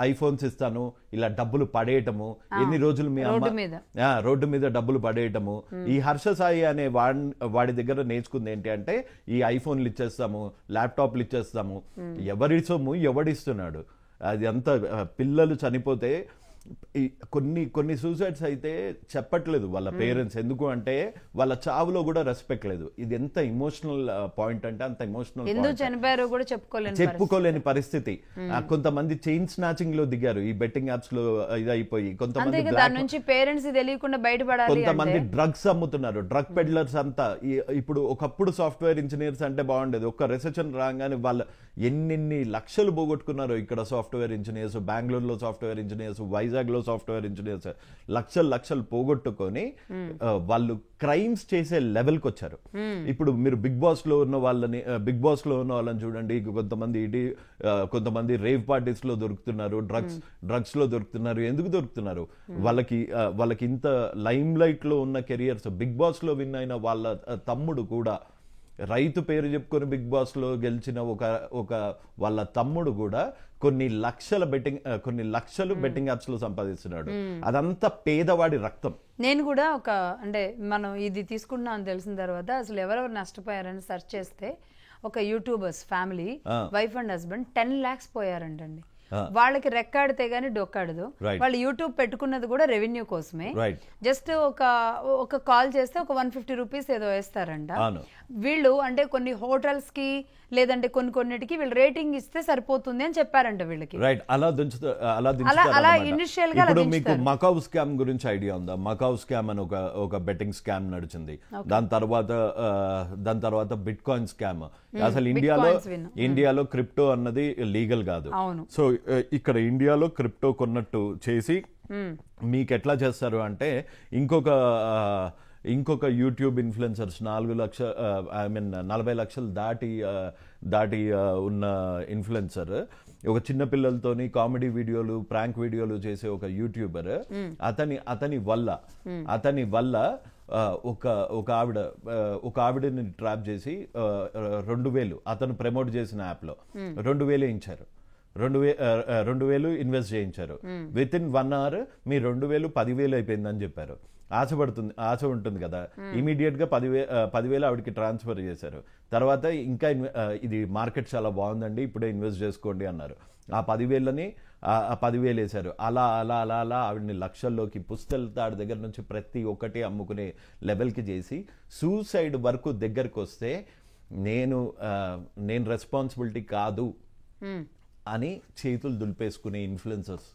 ఐఫోన్స్ ఇస్తాను, ఇలా డబ్బులు పడేయటము, ఎన్ని రోజులు మీ అమ్మ రోడ్డు మీద డబ్బులు పడేయటము. ఈ హర్ష సాయి అనే వాడి దగ్గర నేర్చుకుంది ఏంటి అంటే, ఈ ఐఫోన్లు ఇచ్చేస్తాము, ల్యాప్టాప్లు ఇచ్చేస్తాము. ఎవరి సొమ్ము ఎవడిస్తున్నాడు? అది అంతా పిల్లలు చనిపోతే కొన్ని సూసైడ్స్ అయితే చెప్పట్లేదు వాళ్ళ పేరెంట్స్. ఎందుకు అంటే వాళ్ళ చావులో కూడా రెస్పెక్ట్ లేదు. ఇది ఎంత ఇమోషనల్ పాయింట్ అంటే అంత ఇమోషనల్, చెప్పుకోలేని పరిస్థితి. కొంతమంది చైన్ స్నాచింగ్ లో దిగారు ఈ బెట్టింగ్ యాప్స్ లో ఇదైపోయి. కొంతమంది డ్రగ్స్ అమ్ముతున్నారు, డ్రగ్ పెడ్లర్స్ అంతా. ఇప్పుడు ఒకప్పుడు సాఫ్ట్వేర్ ఇంజనీర్స్ అంటే బాగుండేది, ఒక్క రిసెషన్ రాగానే వాళ్ళు ఎన్ని లక్షలు పోగొట్టుకున్నారు. ఇక్కడ సాఫ్ట్వేర్ ఇంజనీర్స్, బెంగళూరులో సాఫ్ట్వేర్ ఇంజనీర్స్, వైజాగ్ లో సాఫ్ట్వేర్ ఇంజనీర్స్ లక్షలు పోగొట్టుకొని వాళ్ళు క్రైమ్స్ చేసే లెవెల్ కి వచ్చారు. ఇప్పుడు మీరు బిగ్ బాస్ లో ఉన్న వాళ్ళని చూడండి. కొంతమంది రేవ్ పార్టీస్ లో దొరుకుతున్నారు, డ్రగ్స్ లో దొరుకుతున్నారు. ఎందుకు దొరుకుతున్నారు? వాళ్ళకి ఇంత లైమ్ లైట్ లో ఉన్న కెరియర్స్. బిగ్ బాస్ లో విన్ అయిన వాళ్ళ తమ్ముడు కూడా, రైతు పేరు చెప్పుకొని బిగ్ బాస్ లో గెలిచిన ఒక వాళ్ళ తమ్ముడు కూడా కొన్ని లక్షలు బెట్టింగ్ యాప్స్ లో సంపాదిస్తున్నాడు. అదంతా పేదవాడి రక్తం. నేను కూడా అంటే మనం ఇది తీసుకున్నాం అని తెలిసిన తర్వాత అసలు ఎవరెవరు నష్టపోయారని సెర్చ్ చేస్తే ఒక YouTubers family wife and husband 10 lakhs పోయారంటండి. వాళ్ళకి రెక్కాడితే గానీ డొక్కాడదు. Right. వాళ్ళు యూట్యూబ్ పెట్టుకున్నది కూడా రెవెన్యూ కోసమే. Right. జస్ట్ ఒక కాల్ చేస్తే ఒక 150 రూపీస్ ఏదో వేస్తారంట. అవును. వీళ్ళు అంటే కొన్ని హోటల్స్ కి లేదంటే కొన్నిటికి వీళ్ళు రేటింగ్ ఇస్తే సరిపోతుంది అని చెప్పారంట వీళ్ళకి. రైట్, అలా అలా ఇనిషియల్ గా ఇప్పుడు మీకు మకావ్ స్కామ్ గురించి ఐడియా ఉందా? మకావ్ స్కామ్ అని ఒక బెట్టింగ్ స్కామ్ నడిచింది. దాని తర్వాత బిట్ కాయిన్ స్కామ్. అసలు ఇండియాలో క్రిప్టో అన్నది లీగల్ కాదు. సో ఇక్కడ ఇండియాలో క్రిప్టో కొన్నట్టు చేసి మీకు ఎట్లా చేస్తారు అంటే ఇంకొక యూట్యూబ్ ఇన్ఫ్లుయెన్సర్స్ 40 లక్షలు దాటి ఉన్న ఇన్ఫ్లుయెన్సర్, ఒక చిన్న పిల్లలతోని కామెడీ వీడియోలు ప్రాంక్ వీడియోలు చేసే ఒక యూట్యూబర్, అతని వల్ల ఒక ఆవిడని ట్రాప్ చేసి 2,000 అతను ప్రమోట్ చేసిన యాప్ లో 2,000 ఇచ్చారు. 2,000 ఇన్వెస్ట్ చేయించారు. విత్ ఇన్ 1 hour మీ 2,000 10,000 అయిపోయిందని చెప్పారు. ఆశ ఉంటుంది కదా, ఇమీడియట్ గా 10,000 ఆవిడకి ట్రాన్స్ఫర్ చేశారు. తర్వాత ఇంకా ఇది మార్కెట్ చాలా బాగుందండి, ఇప్పుడే ఇన్వెస్ట్ చేసుకోండి అన్నారు. ఆ 10,000 వేశారు. అలా ఆవిడని లక్షల్లోకి పుస్తల తాడు దగ్గర నుంచి ప్రతి ఒక్కటి అమ్ముకునే లెవెల్కి చేసి సూసైడ్ వరకు దగ్గరకు వస్తే నేను రెస్పాన్సిబిలిటీ కాదు అని చేతులు దులిపేసుకునే ఇన్ఫ్లుయెన్సర్స్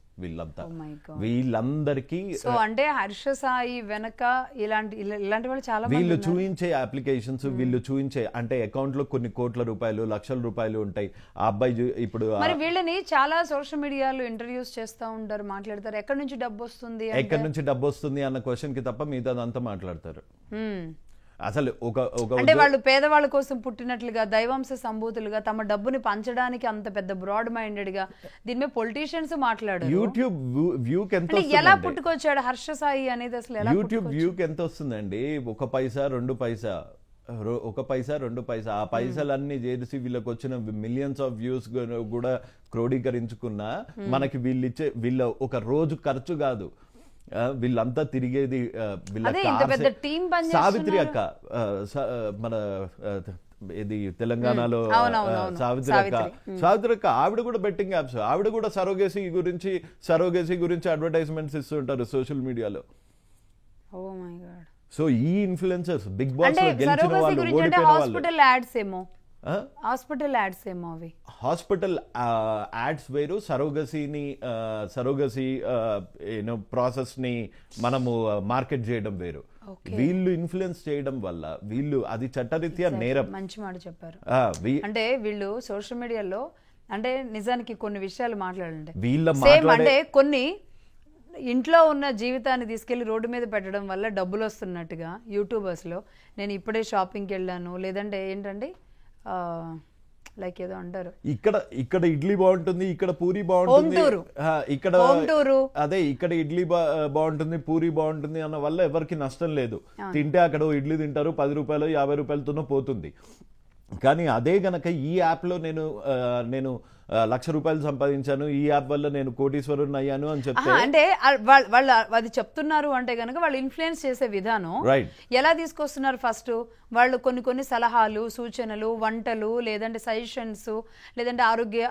వీళ్ళందరికీ. సో అంటే హర్ష సాయి వెనక ఇలాంటి వాళ్ళు చాలా వీళ్ళు చూయించే అప్లికేషన్స్, వీళ్ళు చూయించే అంటే అకౌంట్ లో కొన్ని కోట్ల రూపాయలు లక్షల రూపాయలు ఉంటాయి. ఆ అబ్బాయి ఇప్పుడు మరి వీళ్ళని చాలా సోషల్ మీడియాలో ఇంటర్వ్యూస్ చేస్తూ ఉంటారు, మాట్లాడతారు. ఎక్కడి నుంచి డబ్బు వస్తుంది అన్న క్వశ్చన్ కి తప్ప మిగతాదంతా మాట్లాడతారు. అసలు అంటే వాళ్ళు పేదవాళ్ళ కోసం పుట్టినట్లుగా దైవాంశ సంభూతులుగా తమ డబ్బుని పంచడానికి అంత పెద్ద బ్రాడ్ మైండెడ్ గా దీని మీద పొలిటీషియన్స్ మాట్లాడారు. యూట్యూబ్ వ్యూకి ఎంత ఎలా పుట్టుకొచ్చాడు హర్ష సాయి అనేది అసలు ఎలా? యూట్యూబ్ వ్యూకి ఎంత వస్తుందండి? 1 పైసా 2 పైసా, 1 పైసా 2 పైసా. ఆ పైసలన్నీ చేసి వీళ్ళకి వచ్చిన మిలియన్స్ ఆఫ్ వ్యూస్ కూడా క్రోడీకరించుకున్నా మనకి వీళ్ళ ఒక రోజు ఖర్చు కాదు. వీళ్ళంతా తిరిగేది సావిత్రి అక్క, మన ఇది తెలంగాణలో సావిత్రి అక్క ఆవిడ కూడా బెట్టింగ్ యాప్స్, ఆవిడ కూడా సరోగేసీ గురించి అడ్వర్టైజ్మెంట్స్ ఇస్తుంటారు సోషల్ మీడియాలో. సో ఈ ఇన్ఫ్లుయెన్సర్స్ బిగ్ బాస్ లో గెలిచిన వాళ్ళు, ఓడిపోయిన వాళ్ళు. హాస్పిటల్ యాడ్స్ వేరు, సరోగసీ ప్రాసెస్ ని మనము మార్కెట్ చేయడం వేరు. వీళ్ళు ఇన్ఫ్లుయెన్స్ చేయడం వల్ల అది చట్టరీత్యా నేరం. మంచి మాట చెప్పారు. అంటే వీళ్ళు సోషల్ మీడియాలో అంటే నిజానికి కొన్ని విషయాలు మాట్లాడండి, అంటే కొన్ని ఇంట్లో ఉన్న జీవితాన్ని తీసుకెళ్లి రోడ్డు మీద పెట్టడం వల్ల డబ్బులు వస్తున్నట్టుగా యూట్యూబర్స్ లో నేను ఇప్పుడే షాపింగ్కి వెళ్ళాను, లేదంటే ఏంటండి లైక్ ఏదో అంటారు, ఇక్కడ ఇడ్లీ బాగుంటుంది, ఇక్కడ పూరి బాగుంటుంది, ఇక్కడ ఇడ్లీ బాగుంటుంది, పూరి బాగుంటుంది అన్న వల్ల ఎవరికి నష్టం లేదు. తింటే అక్కడ ఇడ్లీ తింటారు, 10 రూపాయలు 50 రూపాయలతోనో పోతుంది. కానీ అదే గనక ఈ యాప్ లో నేను 1,00,000 రూపాయలు సంపాదించాను, ఈ యాప్ వల్ల నేను కోటీశ్వరుని అయ్యాను అని చెప్తే, అంటే వాళ్ళు అది చెప్తున్నారు అంటే గనక వాళ్ళు ఇన్ఫ్లుయెన్స్ చేసే విధానం ఎలా తీసుకొస్తున్నారు? ఫస్ట్ వాళ్ళు కొన్ని సలహాలు, సూచనలు, వంటలు, లేదంటే సజెషన్స్, లేదంటే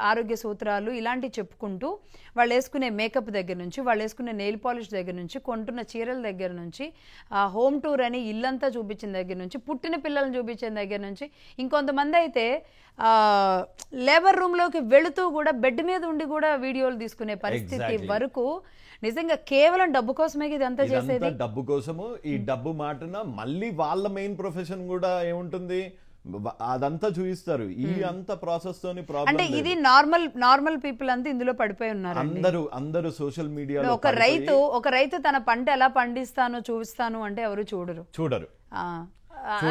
ఆరోగ్య సూత్రాలు ఇలాంటివి చెప్పుకుంటూ వాళ్ళు వేసుకునే మేకప్ దగ్గర నుంచి, వాళ్ళు వేసుకునే నెయిల్ పాలిష్ దగ్గర నుంచి, కొంటున్న చీరల దగ్గర నుంచి, హోమ్ టూర్ అని ఇల్లంతా చూపించిన దగ్గర నుంచి, పుట్టిన పిల్లల్ని చూపించిన దగ్గర నుంచి, ఇంకొంతమంది అయితే లేబర్ రూమ్ లోకి వెళుతూ కూడా బెడ్ మీద ఉండి కూడా వీడియోలు తీసుకునే పరిస్థితి వరకు. నిజంగా కేవలం డబ్బు కోసమే ఇదంతా చేసేది, డబ్బు కోసము. ఈ డబ్బు మాటన మళ్ళీ వాళ్ళ మెయిన్ ప్రొఫెషన్ కూడా ఏముంటుంది, అదంతా చూపిస్తారు. ఈ అంత ప్రాసెస్ తోని ప్రాబ్లం. అంటే ఇది నార్మల్ పీపుల్ అంతా ఇందులో పడిపోయి ఉన్నారు. అందరూ సోషల్ మీడియాలో. ఒక రైతు తన పంట ఎలా పండిస్తానో చూపిస్తాను అంటే ఎవరు చూడరు.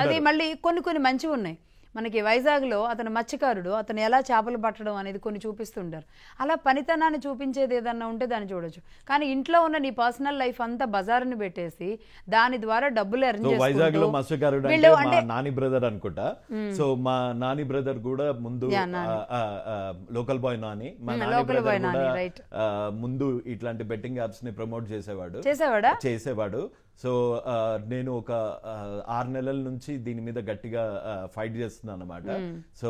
అది మళ్ళీ కొన్ని మంచివి ఉన్నాయి. మనకి వైజాగ్లో అతను మత్స్యకారుడు, అతను ఎలా చేపలు పట్టడం అనేది కొన్ని చూపిస్తుంటారు. అలా పనితనాన్ని చూపించేది ఏదన్నా ఉంటే దాన్ని చూడొచ్చు. కానీ ఇంట్లో ఉన్న నీ పర్సనల్ లైఫ్ అంతా బజారుని పెట్టేసి దాని ద్వారా డబ్బులు ఎర్న్ వైజాగ్ లో మత్స్యకారుడు నాని బ్రదర్ అనుకుంటా. సో మా నాని బ్రదర్ కూడా ముందు లోకల్ బాయ్ నాని, మా నాని బ్రదర్ కూడా ముందు ఇట్లాంటి బెట్టింగ్ యాప్స్ ని ప్రమోట్ చేసేవాడు. సో నేను ఒక 6 నెలల నుంచి దీని మీద గట్టిగా ఫైట్ చేస్తున్నాను అన్నమాట. సో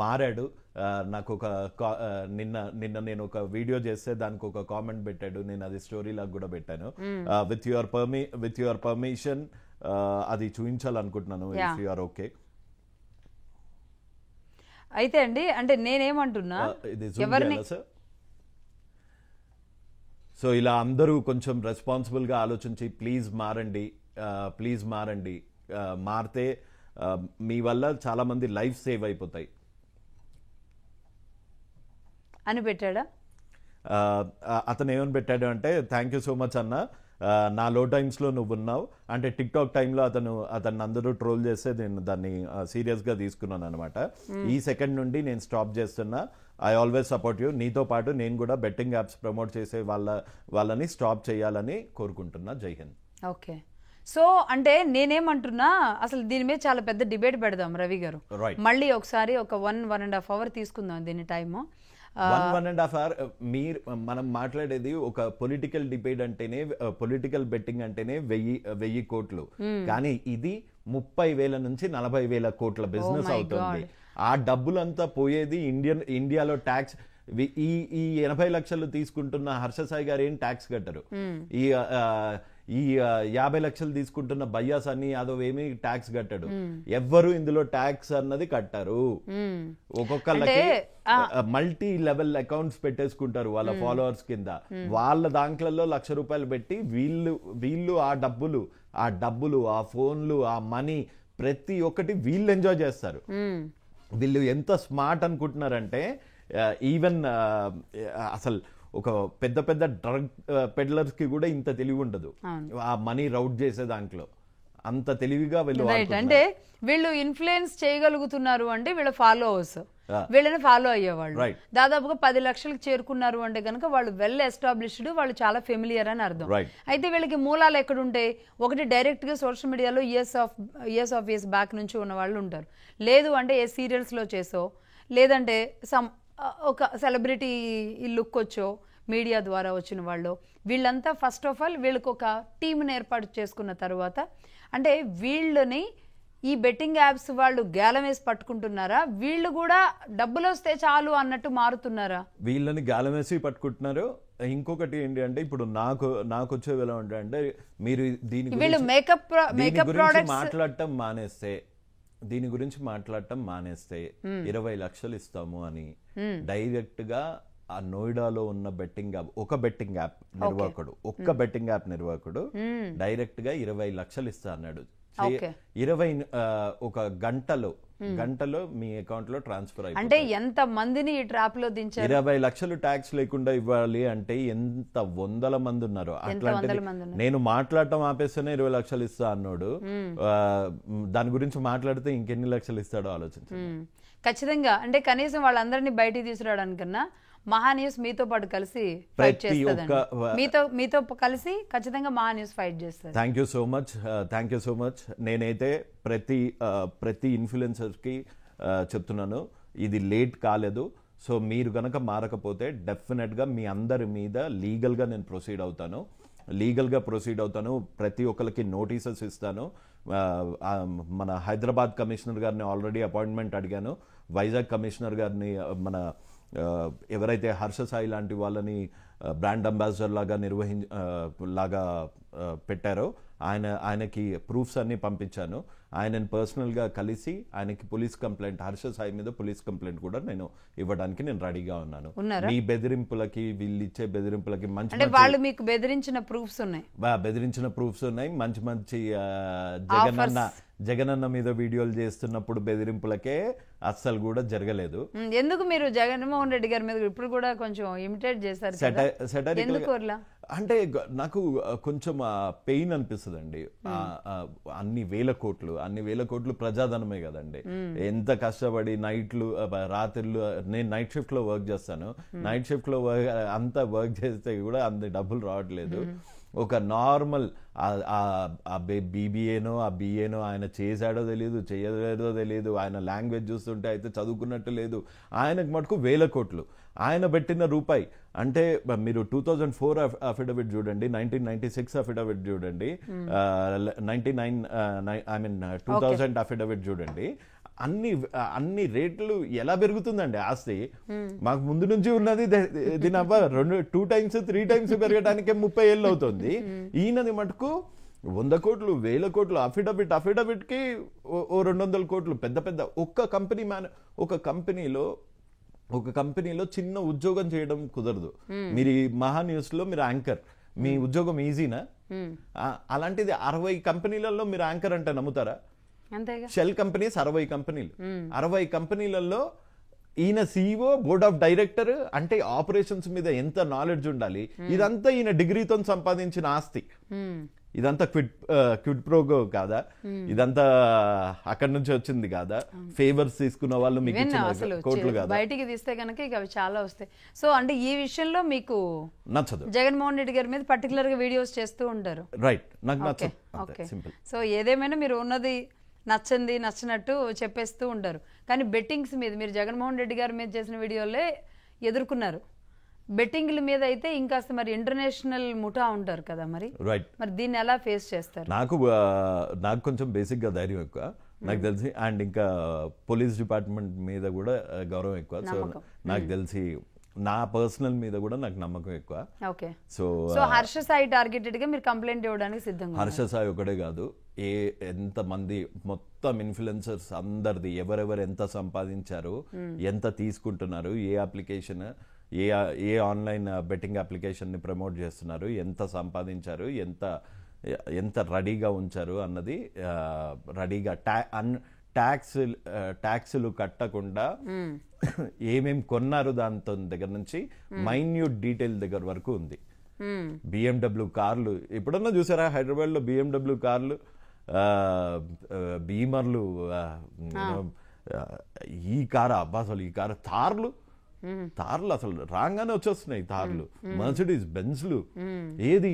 మారాడు. నాకు ఒక నిన్న నేను ఒక వీడియో చేస్తే దానికి ఒక కామెంట్ పెట్టాడు, నేను అది స్టోరీ లాగా కూడా పెట్టాను. విత్ యువర్ పర్మిషన్ అది చూపించాలనుకుంటున్నాను, ఇఫ్ యు ఆర్ ఓకే. అయితే అండి, అంటే నేనేమంటున్నా, ఎవరిని సో ఇలా అందరూ కొంచెం రెస్పాన్సిబుల్గా ఆలోచించి ప్లీజ్ మారండి, మారితే మీ వల్ల చాలా మంది లైఫ్ సేవ్ అయిపోతాయి అని పెట్టాడా. అతను ఏమని పెట్టాడు అంటే, థ్యాంక్ యూ సో మచ్ అన్న, నా లో టైమ్స్లో నువ్వు ఉన్నావు అంటే. టిక్ టాక్ టైంలో అతన్ని అందరూ ట్రోల్ చేస్తే నేను దాన్ని సీరియస్గా తీసుకున్నాను అనమాట. ఈ సెకండ్ నుండి నేను స్టాప్ చేస్తున్నా, ఐ ఆల్వేస్ సపోర్ట్ యూ. నీతో పాటు నేను కూడా బెట్టింగ్ యాప్స్ ప్రమోట్ చేసే వాళ్ళని స్టాప్ చేయాలని కోరుకుంటున్నా. జై హింద్. ఓకే, సో అంటే నేనేమంటున్నా, అసలు దీని మీద చాలా పెద్ద డిబేట్ పెడదాం రవి గారు. మళ్ళీ ఒకసారి ఒక 1.5 hours తీసుకుందాం దీని టైము. 1.5 hours మనం మాట్లాడేది ఒక పొలిటికల్ డిబేట్ అంటేనే, పొలిటికల్ బెట్టింగ్ అంటేనే 1000 కోట్లు, కానీ ఇది 30,000 నుంచి 40,000 కోట్ల బిజినెస్ అవుతుంది. ఆ డబ్బులంతా పోయేది ఇండియాలో ట్యాక్స్. ఈ 80 లక్షలు తీసుకుంటున్న హర్ష సాయి గారు ఏం ట్యాక్స్ కట్టరు. ఈ 50 లక్షలు తీసుకుంటున్న భయ్యా సన్నీ యాదవ్ ఏమీ ట్యాక్స్ కట్టాడు. ఎవ్వరు ఇందులో ట్యాక్స్ అన్నది కట్టారు. ఒక్కొక్కళ్ళకి మల్టీ లెవెల్ అకౌంట్స్ పెట్టేసుకుంటారు వాళ్ళ ఫాలోవర్స్ కింద. వాళ్ళ దాంట్లో ₹1,00,000 పెట్టి వీళ్ళు ఆ డబ్బులు ఆ ఫోన్లు ఆ మనీ ప్రతి ఒక్కటి వీళ్ళు ఎంజాయ్ చేస్తారు. వీళ్ళు ఎంత స్మార్ట్ అనుకుంటున్నారంటే, ఈవెన్ అసలు ఒక పెద్ద డ్రగ్ పెడ్లర్స్ కి కూడా ఇంత తెలివి ఉండదు ఆ మనీ రౌట్ చేసే దాంట్లో. అంత తెలివిగా వీళ్ళు అంటే వీళ్ళు ఇన్ఫ్లుయెన్స్ చేయగలుగుతున్నారు అంటే వీళ్ళ ఫాలోవర్స్ వీళ్ళని ఫాలో అయ్యేవాళ్ళు. దాదాపుగా 10 లక్షలకు చేరుకున్నారు అంటే కనుక వాళ్ళు వెల్ ఎస్టాబ్లిష్డ్, వాళ్ళు చాలా ఫెమిలియర్ అని అర్థం. అయితే వీళ్ళకి మూలాలు ఎక్కడుంటాయి? ఒకటి డైరెక్ట్ గా సోషల్ మీడియాలో ఇయర్స్ బ్యాక్ నుంచి ఉన్న వాళ్ళు ఉంటారు. లేదు అంటే ఏ సీరియల్స్ లో చేసో, లేదంటే ఒక సెలబ్రిటీ లుక్ వచ్చో, మీడియా ద్వారా వచ్చిన వాళ్ళు. వీళ్ళంతా ఫస్ట్ ఆఫ్ ఆల్ వీళ్ళకి ఒక టీంని ఏర్పాటు చేసుకున్న తర్వాత, అంటే వీళ్ళని ఈ బెట్టింగ్ యాప్స్ వాళ్ళు గేలం వేసి పట్టుకుంటున్నారా, వీళ్ళు కూడా డబ్బులు వస్తే చాలు అన్నట్టు మారుతున్నారా? వీళ్ళని గేలం వేసి పట్టుకుంటున్నారు. ఇంకొకటి ఏంటి అంటే, ఇప్పుడు నాకు వచ్చేవి ఎలా ఉంటాయంటే, మీరు దీని గురించి మాట్లాడటం మానేస్తే 20 లక్షలు ఇస్తాము అని డైరెక్ట్ గా ఆ నోయిడాలో ఉన్న బెట్టింగ్ యాప్, ఒక బెట్టింగ్ యాప్ నిర్వాహకుడు డైరెక్ట్ గా 20 లక్షలు ఇస్తా అన్నాడు. 20 ఒక గంటలో మీ అకౌంట్ లో ట్రాన్స్ఫర్ అయిపోయింది. అంటే ఎంత మందిని ఈ ట్రాప్ లో దించారు? 20 లక్షలు ట్యాక్స్ లేకుండా ఇవ్వాలి అంటే ఎంత వందల మంది ఉన్నారు. అట్లాంటి నేను మాట్లాడటం ఆపేస్తేనే 20 లక్షలు ఇస్తా అన్నాడు. దాని గురించి మాట్లాడితే ఇంకెన్ని లక్షలు ఇస్తాడో ఆలోచించండి. ఖచ్చితంగా, అంటే కనీసం వాళ్ళందరినీ బయటికి తీసుకురావడానికన్నా మహాన్యూస్ మీతో పాటు కలిసి ఫైట్ చేస్తుంది. మీతో కలిసి ఖచ్చితంగా మహాన్యూస్ ఫైట్ చేస్తుంది. Thank you so much. నేనైతే ప్రతి ఇన్ఫ్లుయెన్సర్ కి చెప్తున్నాను, ఇది లేట్ కాలేదు. సో మీరు గనక మారకపోతే డెఫినెట్ గా మీ అందరి మీద లీగల్ గా నేను ప్రొసీడ్ అవుతాను. ప్రతి ఒక్కరికి నోటీసెస్ ఇస్తాను. మన హైదరాబాద్ కమిషనర్ గారిని ఆల్రెడీ అపాయింట్మెంట్ అడిగాను. వైజాగ్ కమిషనర్ గారిని మన ఎవరైతే హర్ష సాయి లాంటి వాళ్ళని బ్రాండ్ అంబాసిడర్ లాగా పెట్టారో ఆయనకి ప్రూఫ్స్ అన్ని పంపించాను. ఆయనని పర్సనల్గా కలిసి ఆయనకి హర్ష సాయి మీద పోలీస్ కంప్లైంట్ కూడా నేను ఇవ్వడానికి నేను రెడీగా ఉన్నాను. మీ బెదిరింపులకి, వీళ్ళు ఇచ్చే బెదిరింపులకి మీకు బెదిరించిన ప్రూఫ్స్ ఉన్నాయి. మంచి జగనన్న మీద వీడియోలు చేస్తున్నప్పుడు బెదిరింపులకే అస్సలు కూడా జరగలేదు. ఎందుకు మీరు జగన్మోహన్ రెడ్డి గారి మీద ఇప్పుడు కూడా కొంచెం ఇమిటేట్ చేశారు? అంటే నాకు కొంచెం పెయిన్ అనిపిస్తుంది అండి. అన్ని వేల కోట్లు ప్రజాధనమే కదండి. ఎంత కష్టపడి రాత్రులు నేను నైట్ షిఫ్ట్ లో వర్క్ చేస్తాను. నైట్ షిఫ్ట్ లో అంతా వర్క్ చేస్తే కూడా అంత డబ్బులు రావట్లేదు. ఒక నార్మల్ బీబీఏనో ఆ బిఏనో ఆయన చేశాడో తెలియదు, చేయలేదో తెలియదు. ఆయన లాంగ్వేజ్ చూస్తుంటే అయితే చదువుకున్నట్టు లేదు. ఆయనకు మటుకు 1000 కోట్లు. ఆయన పెట్టిన రూపాయి అంటే మీరు 2004 అఫిడవిట్ చూడండి, 1996 అఫిడవిట్ చూడండి, 2000 అఫిడవిట్ చూడండి. అన్ని రేట్లు ఎలా పెరుగుతుందండి ఆస్తి. మాకు ముందు నుంచి ఉన్నది దీని అవ్వ 2 times 3 times పెరగడానికే 30 ఏళ్ళు అవుతుంది. ఈయనది మటుకు 100 కోట్లు 1000 కోట్లు అఫిడవిట్ కి 200 కోట్లు పెద్ద పెద్ద ఒక కంపెనీలో చిన్న ఉద్యోగం చేయడం కుదరదు. మీరు ఈ మహా న్యూస్ లో మీరు యాంకర్, మీ ఉద్యోగం ఈజీనా? అలాంటిది 60 కంపెనీలలో మీరు యాంకర్ అంటే నమ్ముతారా? షెల్ కంపెనీస్ 60 కంపెనీలు, 60 కంపెనీలలో ఈయన CEO, బోర్డ్ ఆఫ్ డైరెక్టర్ అంటే ఆపరేషన్స్ మీద ఎంత నాలెడ్జ్ ఉండాలి. ఇదంతా ఈయన డిగ్రీతో సంపాదించిన ఆస్తి. ఇదంతా క్విడ్ ప్రోగో కాదా? ఇదంతా అక్కడి నుంచి వచ్చింది కాదా? ఫేవర్స్ తీసుకున్న వాళ్ళు మీకు కోట్లు కాదా? బయటికి తీస్తే కనుక ఇక అవి చాలా వస్తాయి. సో అంటే ఈ విషయంలో మీకు నచ్చదు. జగన్మోహన్ రెడ్డి గారి మీద పర్టికులర్ గా వీడియోస్ చేస్తూ ఉంటారు. రైట్, నాకు నచ్చదు. సింపుల్. సో ఏదేమైనా మీరు ఉన్నది నచ్చినట్టు చెప్పేస్తూ ఉంటారు. కానీ బెట్టింగ్స్ మీద మీరు జగన్మోహన్ రెడ్డి గారి మీద చేసిన వీడియోలే ఎదుర్కొన్నారు. బెట్టింగ్ల మీద అయితే ఇంకాస్త మరి ఇంటర్నేషనల్ ముఠా ఉంటారు కదా, మరి మరి దీన్ని ఎలా ఫేస్ చేస్తారు? నాకు కొంచెం బేసిక్ గా ధైర్యం ఎక్కువ నాకు తెలిసి, అండ్ ఇంకా పోలీస్ డిపార్ట్మెంట్ మీద కూడా గౌరవం ఎక్కువ. సో నాకు తెలిసి నా పర్సనల్ మీద కూడా నాకు నమ్మకం ఎక్కువ. Okay. So Harsha Sai targeted గా మీరు కంప్లైంట్ ఇవ్వడానికి సిద్ధంగా? హర్ష సాయి ఒకటే కాదు, ఎంతమంది మొత్తం ఇన్ఫ్లుయెన్సర్స్ అందరిది, ఎవరెవరు ఎంత సంపాదించారు, ఎంత తీసుకుంటున్నారు, ఏ అప్లికేషన్ ఏ ఆన్లైన్ బెట్టింగ్ అప్లికేషన్ ని ప్రమోట్ చేస్తున్నారు, ఎంత సంపాదించారు, ఎంత రెడీగా ఉంచారు అన్నది, రెడీగా ట్యాక్సులు కట్టకుండా ఏమేం కొన్నారు దాంతో దగ్గర నుంచి మైన్యూట్ డీటెయిల్ దగ్గర వరకు ఉంది. BMW కార్లు ఎప్పుడన్నా చూసారా? హైదరాబాద్ లో BMW కార్లు, బీమర్లు, ఈ కారు అబ్బా అసలు ఈ కారు తార్లు అసలు రాగానే వచ్చేస్తున్నాయి. తార్లు, మర్సిడీస్ బెంజ్లు, ఏది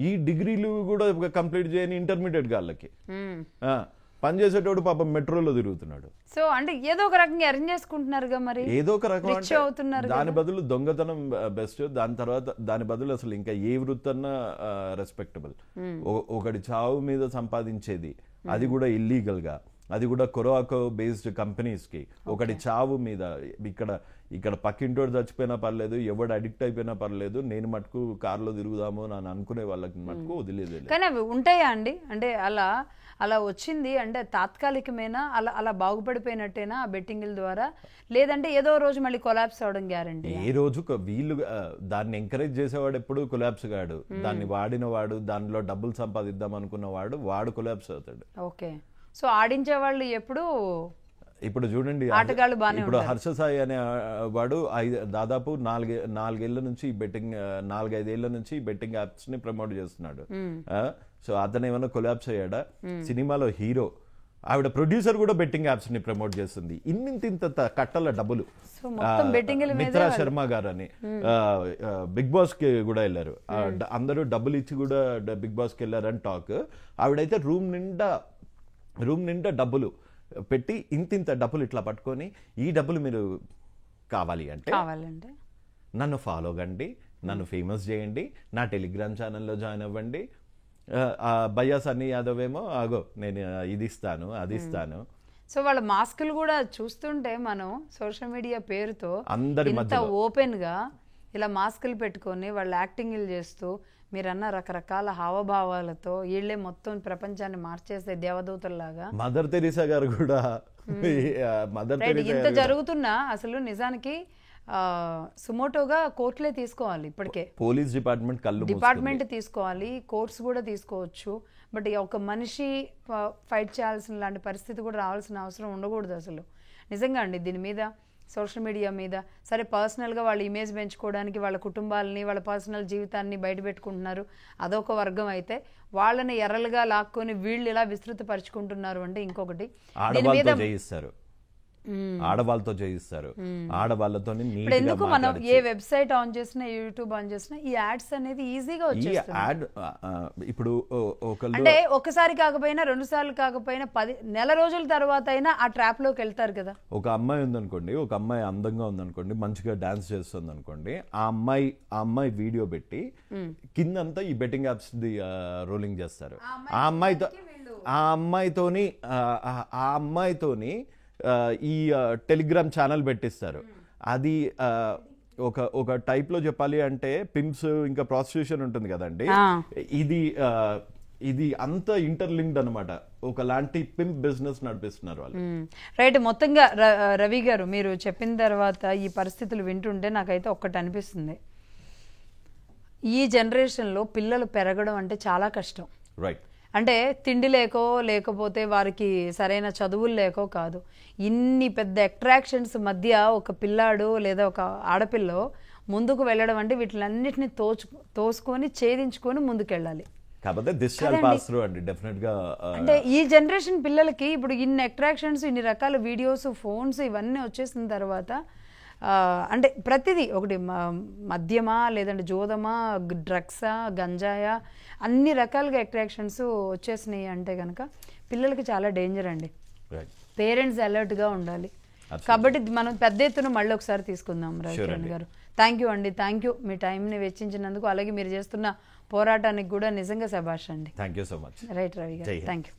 ఈ డిగ్రీలు కూడా కంప్లీట్ చేయని ఇంటర్మీడియట్ గాళ్ళకి పనిచేసేటోడు పాపం మెట్రోలో తిరుగుతున్నాడు. సో అంటే ఏదో ఒక రకంగా అరేంజ్ చేసుకుంటున్నారుగా, మరి ఏదో ఒక రకం దాని బదులు దొంగతనం బెస్ట్. దాని బదులు అసలు ఇంకా ఏ వృత్తన్నా రెస్పెక్టబుల్. ఒకటి చావు మీద సంపాదించేది, అది కూడా ఇల్లీగల్ గా, అది కూడా కొరాకో బేస్డ్ కంపెనీస్ కి, ఒకటి చావు మీద ఇక్కడ పక్కింటోడు చచ్చిపోయినా పర్లేదు, ఎవడు అడిక్ట్ అయిపోయినా పర్లేదు, నేను మటుకు కార్లో తిరుగుదాము అని అనుకునే వాళ్ళకి మటుకు వదిలేదు. కానీ అవి ఉంటాయా అండి? అంటే అలా వచ్చింది అంటే తాత్కాలికమేనా? అలా బాగుపడిపోయినట్టేనా ఆ బెట్టింగ్ల ద్వారా? లేదంటే ఏదో రోజు మళ్ళీ కొలాప్స్ అవడం గ్యారంటీ? ఏ రోజు వీళ్ళు దాన్ని ఎంకరేజ్ చేసేవాడు ఎప్పుడు కొలాప్స్ కాడు. దాన్ని వాడిన వాడు, దానిలో డబ్బులు సంపాదిద్దాం అనుకున్న వాడు కొలాప్స్ అవుతాడు. ఓకే. సో ఆడించే వాళ్ళు ఎప్పుడు ఇప్పుడు చూడండి, ఇప్పుడు హర్ష సాయి అనే వాడు దాదాపు 4-5 నుంచి బెట్టింగ్ యాప్స్ ని ప్రమోట్ చేస్తున్నాడు. సో అతను ఏమన్నా కొలాప్స్ అయ్యాడా? సినిమాలో హీరో, ఆవిడ ప్రొడ్యూసర్ కూడా బెట్టింగ్ యాప్స్ ని ప్రమోట్ చేస్తుంది. ఇంత కట్టల డబ్బులు. మిత్రా శర్మ గారు అని బిగ్ బాస్ కి కూడా వెళ్ళారు. అందరూ డబ్బులు ఇచ్చి కూడా బిగ్ బాస్ కి వెళ్ళారని టాక్. ఆవిడైతే రూమ్ నిండా డబ్బులు పెట్టి ఇంత డబ్బులు ఇట్లా పట్టుకొని, ఈ డబ్బులు మీరు కావాలంటే నన్ను ఫాలో కండి, నన్ను ఫేమస్ చేయండి, నా టెలిగ్రామ్ ఛానల్లో జాయిన్ అవ్వండి. భయ్యా సన్నీ యాదవ్ ఏమో ఆగో నేను ఇది ఇస్తాను అది ఇస్తాను. సో వాళ్ళ మాస్కులు కూడా చూస్తుంటే మనం సోషల్ మీడియా పేరుతో ఇంత ఓపెన్ గా ఇలా మాస్కులు పెట్టుకొని వాళ్ళు యాక్టింగ్లు చేస్తూ మీరన్న రకరకాల హావభావాలతో వీళ్ళే మొత్తం ప్రపంచాన్ని మార్చేసే దేవదూతల్లాగా. మదర్ తెరీసా గారు కూడా ఇంత జరుగుతున్నా అసలు నిజానికి సుమోటోగా కోర్టులే తీసుకోవాలి. ఇప్పటికే పోలీస్ డిపార్ట్మెంట్ తీసుకోవాలి, కోర్ట్స్ కూడా తీసుకోవచ్చు. బట్ ఒక మనిషి ఫైట్ చేయాల్సిన లాంటి పరిస్థితి కూడా రావాల్సిన అవసరం ఉండకూడదు అసలు. నిజంగా అండి దీని మీద సోషల్ మీడియా మీద సరే పర్సనల్గా వాళ్ళ ఇమేజ్ పెంచుకోవడానికి వాళ్ళ కుటుంబాలని వాళ్ళ పర్సనల్ జీవితాన్ని బయట పెట్టుకుంటున్నారు, అదొక వర్గం. అయితే వాళ్ళని ఎర్రలుగా లాక్కొని వీళ్ళు ఇలా విస్తృతపరుచుకుంటున్నారు అంటే ఇంకొకటి. ఆడవాళ్ళతో చేయిస్తారు, ఆడవాళ్ళతో. ఎందుకు మనం ఏ వెబ్సైట్ ఆన్ చేసినా, యూట్యూబ్ ఆన్ చేసినా ఈ యాడ్స్ అనేది ఈజీగా వచ్చేస్తుంది. ఇప్పుడు అంటే ఒకసారి కాకపోయినా 2 సార్లు కాకపోయినా 10 నెల రోజుల తర్వాత అయినా ఆ ట్రాప్ లోకి వెళ్తారు కదా. ఒక అమ్మాయి ఉందనుకోండి, ఒక అమ్మాయి అందంగా ఉందనుకోండి, మంచిగా డాన్స్ చేస్తుంది అనుకోండి, ఆ అమ్మాయి వీడియో పెట్టి కిందంతా ఈ బెట్టింగ్ యాప్స్ రోలింగ్ చేస్తారు. ఆ అమ్మాయితోని ఈ టెలిగ్రామ్ ఛానల్ పెట్టిస్తారు. అది ఒక టైప్లో చెప్పాలి అంటే పింప్స్ ఇంకా ప్రాస్టిట్యూషన్ ఉంటుంది కదండి, ఇది అంత ఇంటర్లింక్డ్ అనమాట. ఒకలాంటి పింప్ బిజినెస్ నడిపిస్తున్నారు వాళ్ళు. రైట్. మొత్తంగా రవి గారు మీరు చెప్పిన తర్వాత ఈ పరిస్థితులు వింటుంటే నాకైతే ఒక్కటి అనిపిస్తుంది, ఈ జనరేషన్లో పిల్లలు పెరగడం అంటే చాలా కష్టం. రైట్. అంటే తిండి లేకపోతే వారికి సరైన చదువులు లేకో కాదు, ఇన్ని పెద్ద అట్రాక్షన్స్ మధ్య ఒక పిల్లాడు లేదా ఒక ఆడపిల్ల ముందుకు వెళ్ళడం అంటే వీటిలన్నిటిని తోసుకొని ఛేదించుకొని ముందుకెళ్ళాలి. కాకపోతే దిస్ షాల్ పాస్ త్రూ అండి డెఫినెట్ గా. అంటే ఈ జనరేషన్ పిల్లలకి ఇప్పుడు ఇన్ని అట్రాక్షన్స్, ఇన్ని రకాల వీడియోస్, ఫోన్స్ ఇవన్నీ వచ్చేసిన తర్వాత అంటే ప్రతిదీ ఒకటి మద్యమా లేదంటే జోదమా డ్రగ్సా గంజాయా అన్ని రకాలుగా అట్రాక్షన్స్ వచ్చేసినాయి అంటే కనుక పిల్లలకి చాలా డేంజర్ అండి. పేరెంట్స్ అలర్ట్గా ఉండాలి. కాబట్టి మనం పెద్ద ఎత్తున మళ్ళీ ఒకసారి తీసుకుందాం రవికిరణ్ గారు. థ్యాంక్ యూ అండి, థ్యాంక్ యూ మీ టైంని వెచ్చించినందుకు. అలాగే మీరు చేస్తున్న పోరాటానికి కూడా నిజంగా శభాష్ అండి. Thank you so much. Right Ravi గారు, థ్యాంక్ యూ.